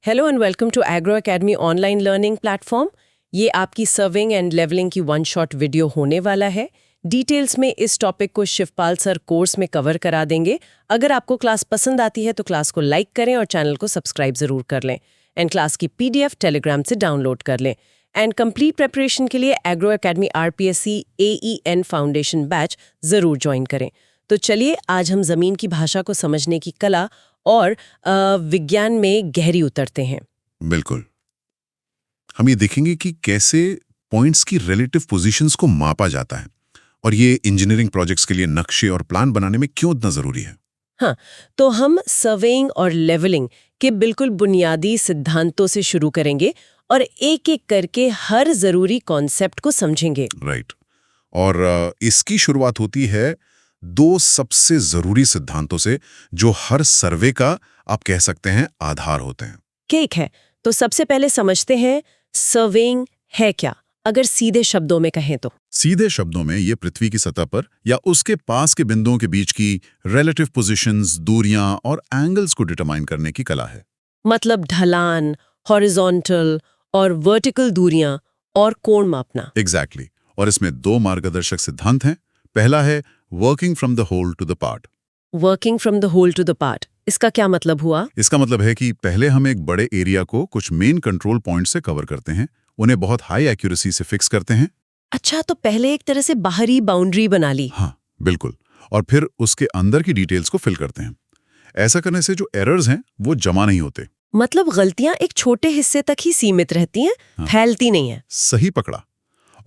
Hello and welcome to agro academy online learning platform. ये आपकी serving and levelling की one shot video होने वाला है। डिटेल्स में इस टॉपिक को शिवपाल सर कोर्स में कवर करा देंगे। अगर आपको क्लास पसंद आती है तो क्लास को लाइक करें और चैनल को सब्सक्राइब जरूर कर लें। एंड क्लास की PDF टेलीग्राम से डाउनलोड कर लें। एंड कंप्लीट प्रेपरेशन के लिए agro academy RPSC AEN foundation batch जरूर ज्वाइन करें। तो चलिए आज हम जमीन की भाषा को समझने की कला और विज्ञान में गहरी उतरते हैं। बिल्कुल। हम ये देखेंगे कि कैसे पॉइंट्स की रिलेटिव पोजीशंस को मापा जाता है और ये इंजीनियरिंग प्रोजेक्ट्स के लिए नक्शे और प्लान बनाने में क्यों इतना जरूरी है। हाँ, तो हम सर्वेइंग और लेवलिंग के बिल्कुल बुनियादी सिद्धांतों से शुरू करेंगे और एक एक करके हर जरूरी कॉन्सेप्ट को समझेंगे। राइट। और इसकी शुरुआत होती है दो सबसे जरूरी सिद्धांतों से जो हर सर्वे का आप कह सकते हैं आधार होते हैं। ठीक है, तो सबसे पहले समझते हैं सर्वेइंग है क्या, अगर सीधे शब्दों में कहें तो। सीधे शब्दों में ये पृथ्वी की सतह पर या उसके पास के बिंदुओं के बीच की रिलेटिव पोजीशंस, दूरियां और एंगल्स को डिटरमाइन करने की कला है। मतलब ढलान, हॉरिजॉन्टल और वर्टिकल दूरियां और कोण मापना। एग्जैक्टली। और इसमें दो मार्गदर्शक सिद्धांत हैं। पहला है working from the whole to the part. Working from the whole to the part, इसका क्या मतलब हुआ? इसका मतलब है कि पहले हम एक बड़े एरिया को कुछ मेन कंट्रोल पॉइंट से कवर करते हैं, उन्हें बहुत हाई एक्यूरेसी से फिक्स करते हैं। अच्छा, तो पहले एक तरह से बाहरी बाउंड्री बना ली। हाँ बिल्कुल। और फिर उसके अंदर की डिटेल्स को फिल करते हैं। ऐसा करने से जो एरर्स हैं वो जमा नहीं होते। मतलब गलतियां एक छोटे हिस्से तक ही सीमित रहती हैं, हाँ। फैलती नहीं है। सही पकड़ा।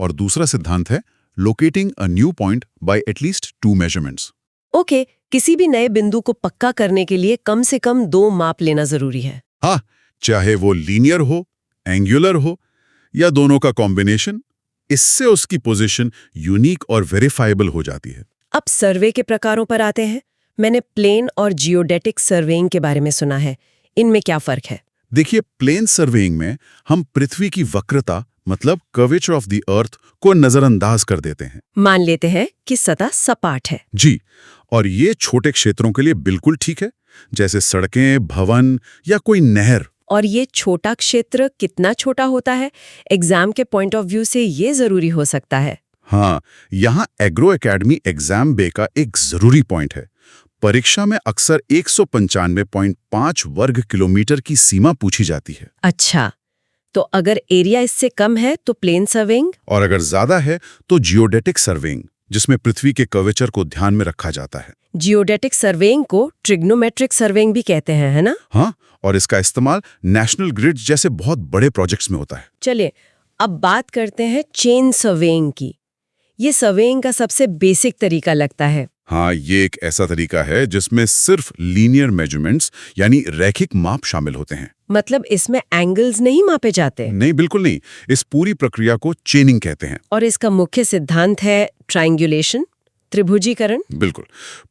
और दूसरा सिद्धांत है locating a new point by at least 2 measurements. Okay, किसी भी नए बिंदु को पक्का करने के लिए कम से कम 2 माप लेना जरूरी है। हाँ, चाहे वो लीनियर हो, एंगुलर हो या दोनों का कॉम्बिनेशन। इससे उसकी पोजीशन यूनिक और वेरीफाइबल हो जाती है। अब सर्वे के प्रकारों पर आते हैं। मैंने प्लेन और जियोडेटिक सर्वेइंग के बारे में सुना है, इनमें क्या फर्क है? देखिए, प्लेन सर्वेइंग में हम पृथ्वी की वक्रता मतलब कर्वेचर ऑफ द अर्थ को नजरअंदाज कर देते हैं। मान लेते हैं कि सतह सपाट है। जी, और ये छोटे क्षेत्रों के लिए बिल्कुल ठीक है, जैसे सड़कें, भवन या कोई नहर। और ये छोटा क्षेत्र कितना छोटा होता है, एग्जाम के पॉइंट ऑफ व्यू से ये जरूरी हो सकता है। हाँ, यहाँ एग्रो एकेडमी एग्जाम बे का एक जरूरी पॉइंट है। परीक्षा में अक्सर 195.5 वर्ग किलोमीटर की सीमा पूछी जाती है। अच्छा, तो अगर एरिया इससे कम है तो प्लेन सर्वेइंग, और अगर ज्यादा है तो जियोडेटिक सर्वेइंग, जिसमें पृथ्वी के कर्वेचर को ध्यान में रखा जाता है। जियोडेटिक सर्वेइंग को ट्रिग्नोमेट्रिक सर्वेइंग भी कहते हैं, है ना? हाँ, और इसका इस्तेमाल नेशनल ग्रिड जैसे बहुत बड़े प्रोजेक्ट्स में होता है। चलिए अब बात करते हैं चेन सर्वेइंग की। ये सर्वेइंग का सबसे बेसिक तरीका लगता है। हाँ, ये एक ऐसा तरीका है जिसमें सिर्फ लीनियर मेजरमेंट्स यानी रैखिक माप शामिल होते हैं। मतलब इसमें एंगल्स नहीं मापे जाते? नहीं, बिल्कुल नहीं। इस पूरी प्रक्रिया को चेनिंग कहते हैं। और इसका मुख्य सिद्धांत है ट्रायंगुलेशन, त्रिभुजीकरण। बिल्कुल।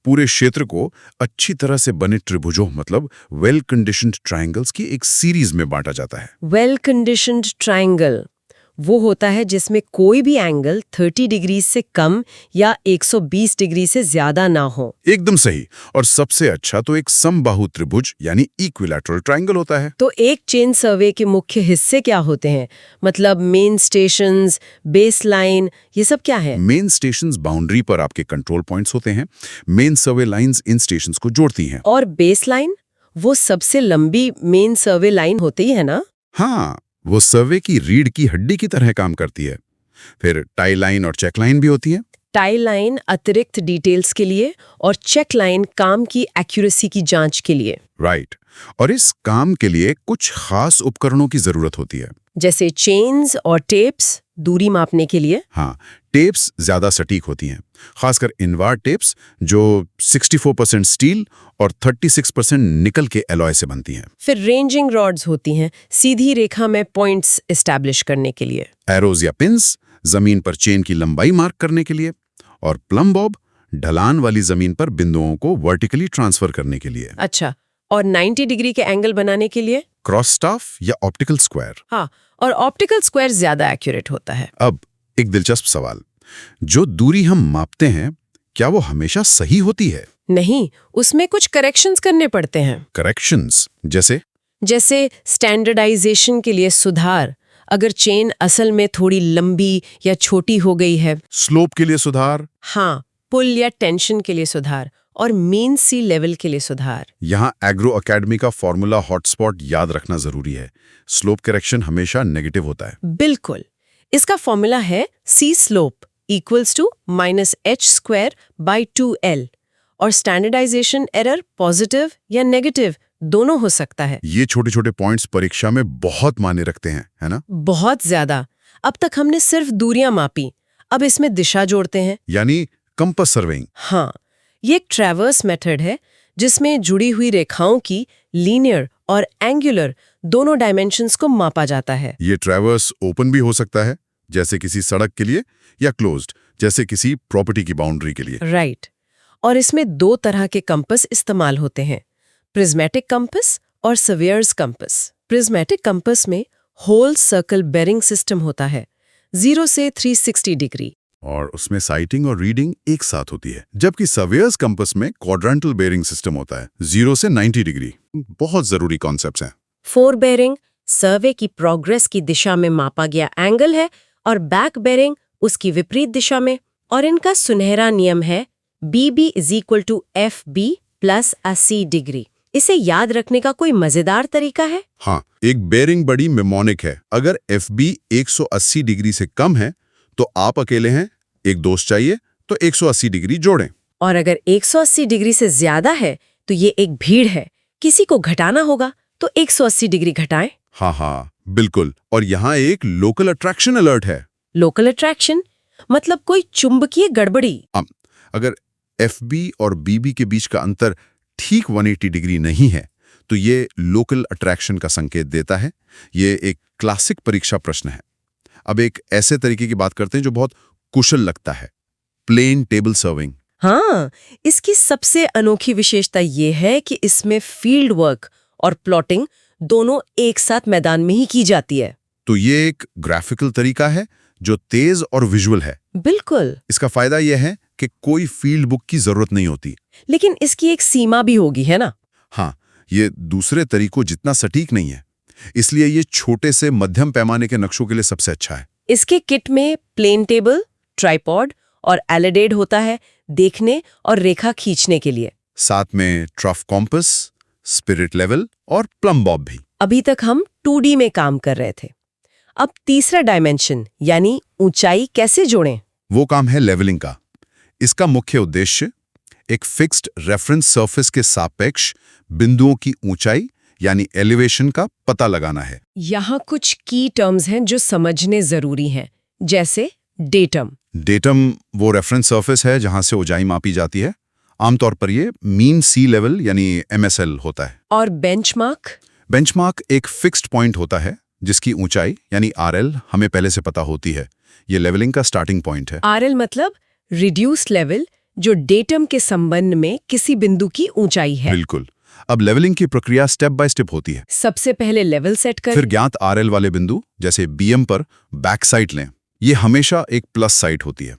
पूरे क्षेत्र को अच्छी तरह से बने त्रिभुजों मतलब वेल कंडीशन्ड ट्रायंगल्स की एक सीरीज में बांटा जाता है। वेल कंडीशन्ड ट्रायंगल वो होता है जिसमें कोई भी एंगल 30 डिग्री से कम या 120 डिग्री से ज्यादा ना हो। एकदम सही। और सबसे अच्छा तो एक समबाहु त्रिभुज यानी इक्विलैटरल ट्रायंगल होता है। तो एक चेन सर्वे के मुख्य हिस्से क्या होते हैं? मतलब मेन स्टेशंस, बेस लाइन, ये सब क्या है? मेन स्टेशंस बाउंड्री पर आपके कंट्रोल पॉइंट्स होते हैं। Main survey lines in stations को जोड़ती हैं। और बेस लाइन वो सबसे लंबी मेन सर्वे लाइन होती है ना? हाँ, वो सर्वे की रीढ़ की हड्डी की तरह काम करती है। फिर टाई लाइन और चेक लाइन भी होती है। टाई लाइन अतिरिक्त डिटेल्स के लिए और चेक लाइन काम की एक्यूरेसी की जांच के लिए। राइट। और इस काम के लिए कुछ खास उपकरणों की जरूरत होती है, जैसे चेन्स और टेप्स दूरी मापने के लिए। हाँ, टेप्स ज्यादा सटीक होती हैं, खासकर इनवार टेप्स जो 64% स्टील और 36% निकल के एलॉय से बनती हैं। फिर रेंजिंग रॉड्स होती हैं सीधी रेखा में पॉइंट्स एस्टैब्लिश करने के लिए। एरोज या पिन्स जमीन पर चेन की लंबाई मार्क करने के लिए। और प्लम बॉब ढलान वाली जमीन पर बिंदुओं को वर्टिकली ट्रांसफर करने के लिए। अच्छा, और 90 डिग्री के एंगल बनाने के लिए? क्रॉस स्टाफ या ऑप्टिकल स्क्वायर। हाँ, और ऑप्टिकल स्क्वायर ज्यादा एक्यूरेट होता है। अब एक दिलचस्प सवाल, जो दूरी हम मापते हैं क्या वो हमेशा सही होती है? नहीं, उसमें कुछ करेक्शंस करने पड़ते हैं। करेक्शंस जैसे? जैसे स्टैंडर्डाइजेशन के लिए सुधार, अगर चेन असल में थोड़ी लंबी या छोटी हो गई है। स्लोप के लिए सुधार। हाँ, पुल या टेंशन के लिए सुधार और मीन सी लेवल के लिए सुधार। यहाँ एग्रो अकेडमी का फॉर्मूला हॉटस्पॉट याद रखना जरूरी है। स्लोप करेक्शन हमेशा नेगेटिव होता है। बिल्कुल, इसका फॉर्मूला है C slope equals to -h²/2l और स्टैंडर्डाइजेशन एरर पॉजिटिव या नेगेटिव दोनों हो सकता है। ये छोटे छोटे पॉइंट्स परीक्षा में बहुत मायने रखते हैं, है ना? बहुत ज्यादा। अब तक हमने सिर्फ दूरियां मापी, अब इसमें दिशा जोड़ते हैं। यानी कंपास सर्वेइंग। हाँ, ये एक ट्रैवर्स मेथड है जिसमें जुड़ी हुई रेखाओं की लीनियर और एंगुलर दोनों डायमेंशंस को मापा जाता है। ये ट्रैवर्स ओपन भी हो सकता है, जैसे किसी सड़क के लिए, या क्लोज्ड, जैसे किसी प्रॉपर्टी की बाउंड्री के लिए। राइट। और इसमें 2 तरह के कंपास इस्तेमाल होते हैं, प्रिज्मेटिक कंपास और सवेयर्स कंपास। प्रिज्मेटिक कंपास में होल सर्कल बेरिंग सिस्टम होता है, 0 से 360 डिग्री, और उसमें साइटिंग और रीडिंग एक साथ होती है। जबकि सवेयर्स कंपास में क्वाड्रेंटल बेरिंग सिस्टम होता है, 0 से 90 डिग्री। बहुत जरूरी कॉन्सेप्ट्स हैं। फोर बेरिंग सर्वे की प्रोग्रेस की दिशा में मापा गया एंगल है और बैक बेरिंग उसकी विपरीत दिशा में। और इनका सुनहरा नियम है BB = FB + 80 डिग्री। इसे याद रखने का कोई मजेदार तरीका है? हाँ, एक बेरिंग बड़ी मेमोनिक है। अगर FB 180 डिग्री से कम है तो आप अकेले हैं, एक दोस्त चाहिए तो 180 डिग्री जोड़ें। और अगर 180 डिग्री से ज्यादा है तो ये एक भीड़ है, किसी को घटाना होगा तो 180 डिग्री घटाएं। हाँ, बिल्कुल। और यहाँ एक लोकल अट्रैक्शन अलर्ट है। लोकल अट्रैक्शन मतलब कोई चुंबकीय गड़बड़ी। अगर FB और BB के बीच का अंतर ठीक 180 डिग्री नहीं है तो ये लोकल अट्रैक्शन का संकेत देता है। ये एक क्लासिक परीक्षा प्रश्न है। अब एक ऐसे तरीके की बात करते हैं जो बहुत कुशल लगता है, प्लेन टेबल सर्विंग। हाँ, इसकी सबसे अनोखी विशेषता ये है कि इसमें फील्ड वर्क और प्लॉटिंग दोनों एक साथ मैदान में ही की जाती है। तो ये एक ग्राफिकल तरीका है जो तेज और विजुअल है। बिल्कुल। इसका फायदा यह है कि कोई फील्ड बुक की जरूरत नहीं होती। लेकिन इसकी एक सीमा भी होगी, है ना? हाँ, ये दूसरे तरीकों जितना सटीक नहीं है, इसलिए ये छोटे से मध्यम पैमाने के नक्शों के लिए सबसे अच्छा है। इसके किट में प्लेन टेबल, ट्राइपॉड और एलेडेड होता है, देखने और रेखा खींचने के लिए। साथ में ट्रफ कॉम्पस, स्पिरिट लेवल और प्लम बॉब भी। अभी तक हम 2D में काम कर रहे थे। अब तीसरा डायमेंशन यानी ऊंचाई कैसे जोड़ें? वो काम है लेवलिंग का। इसका मुख्य उद्देश्य एक फिक्स्ड रेफरेंस सरफेस के सापेक्ष बिंदुओं की ऊंचाई यानी एलिवेशन का पता लगाना है। यहाँ कुछ की टर्म्स हैं जो समझने जरूरी हैं, जैसे डेटम। डेटम वो रेफरेंस सरफेस है जहां से ऊंचाई मापी जाती है। आमतौर पर ये मीन सी लेवल यानी MSL होता है। और बेंचमार्क? बेंचमार्क एक फिक्स्ड पॉइंट होता है जिसकी ऊंचाई यानी RL हमें पहले से पता होती है। ये लेवलिंग का स्टार्टिंग पॉइंट है। RL मतलब रिड्यूस्ड लेवल, जो डेटम के संबंध में किसी बिंदु की ऊंचाई है। बिल्कुल। अब लेवलिंग की प्रक्रिया स्टेप बाय स्टेप होती है। सबसे पहले लेवल सेट कर, फिर ज्ञात RL वाले बिंदु जैसे BM पर बैक साइट लें। ये हमेशा एक प्लस साइट होती है।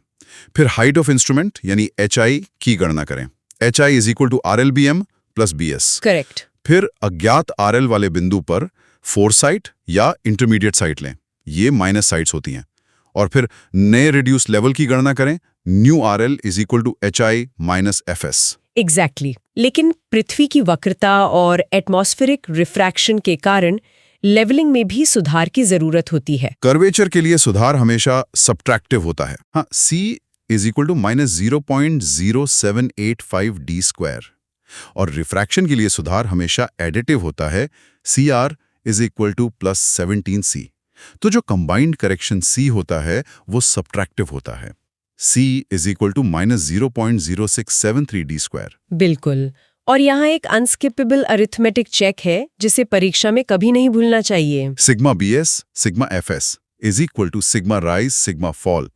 फिर हाइट ऑफ इंस्ट्रूमेंट यानी HI की गणना करें। HI = RLBM + BS। करेक्ट। फिर अज्ञात RL वाले बिंदु पर फोर साइट या इंटरमीडिएट साइट लें। ये माइनस साइट्स होती हैं। और फिर नए रिड्यूस लेवल की गणना करें। New RL = HI - FS। Exactly. लेकिन पृथ्वी की वक्रता और एटमॉस्फेरिक रिफ्रैक्शन के कारण लेवलिंग में भी सुधार की जरूरत होती है। कर्वेचर के लिए सुधार हमेशा सब्ट्रैक्टिव होता है। हाँ, C = -0.0785 d²। और रिफ्रैक्शन के लिए सुधार हमेशा एडिटिव होता है। CR = +17C। तो जो कंबाइंड करेक्शन C होता है वो सब्ट्रैक्टिव होता है। C = -0.0673 d²। बिल्कुल। और यहाँ एक अनस्किपेबल अरिथमेटिक चेक है जिसे परीक्षा में कभी नहीं भूलना चाहिए। Sigma BS, sigma FS = sigma rise, sigma fall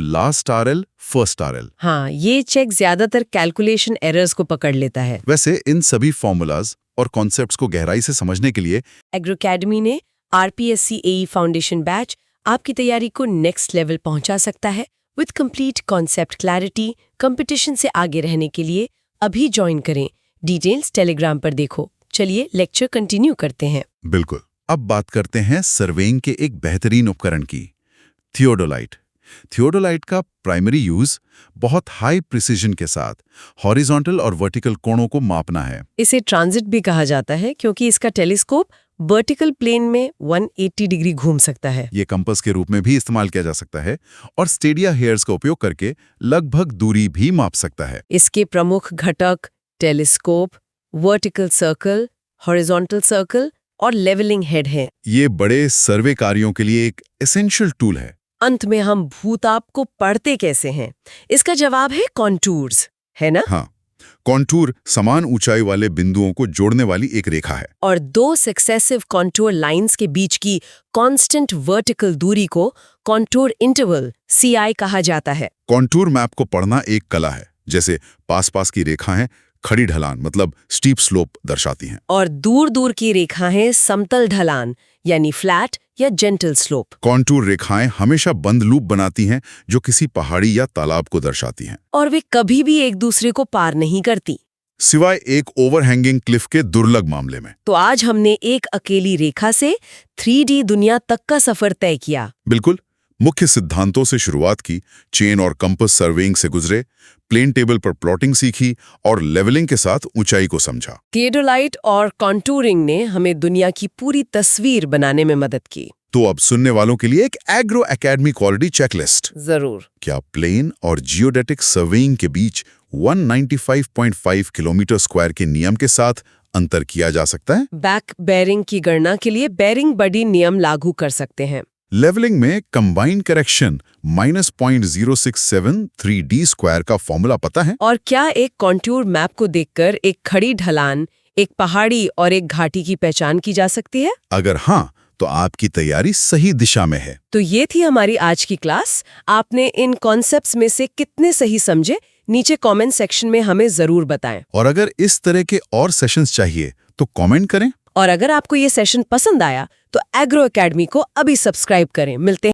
last RL, first RL। हाँ, ये चेक ज्यादातर कैलकुलेशन एरर्स को पकड़ लेता है। वैसे इन सभी फॉर्मूलाज और कॉन्सेप्ट्स को गहराई से समझने के लिए एग्रो अकेडमी ने RPSC AE फाउंडेशन बैच आपकी तैयारी को नेक्स्ट लेवल पहुंचा सकता है। With complete concept clarity, competition से आगे रहने के लिए अभी ज्वाइन करें। डिटेल्स टेलीग्राम पर देखो। चलिए लेक्चर कंटिन्यू करते हैं। बिल्कुल। अब बात करते हैं सर्वेइंग के एक बेहतरीन उपकरण की, थियोडोलाइट। थियोडोलाइट का प्राइमरी यूज बहुत हाई प्रिसिजन के साथ हॉरिजॉन्टल और वर्टिकल कोणों को मापना है। इसे ट्रांजिट भी कहा जाता है क्योंकि इसका टेलीस्कोप वर्टिकल प्लेन में 180 डिग्री घूम सकता है। ये कंपास के रूप में भी इस्तेमाल किया जा सकता है और स्टेडिया हेयर्स का उपयोग करके लगभग दूरी भी माप सकता है। इसके प्रमुख घटक telescope, vertical circle, horizontal circle और लेवलिंग हेड हैं। ये बड़े सर्वे कार्यों के लिए एक एसेंशियल टूल है। अंत में हम भूताप को पढ़ते कैसे हैं? इसका जवाब है कॉन्टूर्स, है ना? हाँ, कॉन्टूर समान ऊंचाई वाले बिंदुओं को जोड़ने वाली एक रेखा है। और दो सक्सेसिव कॉन्टूर लाइंस के बीच की कांस्टेंट वर्टिकल दूरी को कॉन्टूर इंटरवल CI कहा जाता है। कॉन्टूर मैप को पढ़ना एक कला है। जैसे पास की रेखाएं खड़ी ढलान मतलब स्टीप स्लोप दर्शाती हैं, और दूर दूर की रेखाएं समतल ढलान यानी फ्लैट या जेंटल स्लोप। कॉन्टूर रेखाएं हमेशा बंद लूप बनाती हैं जो किसी पहाड़ी या तालाब को दर्शाती हैं, और वे कभी भी एक दूसरे को पार नहीं करती, सिवाय एक ओवरहैंगिंग क्लिफ के दुर्लभ मामले में। तो आज हमने एक अकेली रेखा से 3D दुनिया तक का सफर तय किया। बिल्कुल, मुख्य सिद्धांतों से शुरुआत की, चेन और कंपास सर्वेइंग से गुजरे, प्लेन टेबल पर प्लॉटिंग सीखी और लेवलिंग के साथ ऊंचाई को समझा। थियोडोलाइट और कॉन्टूरिंग ने हमें दुनिया की पूरी तस्वीर बनाने में मदद की। तो अब सुनने वालों के लिए एक एग्रो एकेडमी क्वालिटी चेकलिस्ट। जरूर। क्या प्लेन और जियोडेटिक सर्वेइंग के बीच 195.5 किलोमीटर स्क्वायर के नियम के साथ अंतर किया जा सकता है? बैक बेरिंग की गणना के लिए बेरिंग बडी नियम लागू कर सकते हैं। लेवलिंग में कंबाइंड करेक्शन -0.0673D स्क्वायर का फॉर्मूला पता है? और क्या एक कॉन्टूर मैप को देखकर एक खड़ी ढलान, एक पहाड़ी और एक घाटी की पहचान की जा सकती है? अगर हाँ, तो आपकी तैयारी सही दिशा में है। तो ये थी हमारी आज की क्लास। आपने इन कॉन्सेप्ट्स में से कितने सही समझे, नीचे कमेंट सेक्शन में हमें जरूर बताएं। और अगर इस तरह के और सेशंस चाहिए तो कमेंट करें। और अगर आपको ये सेशन पसंद आया तो एग्रो एकेडमी को अभी सब्सक्राइब करें। मिलते हैं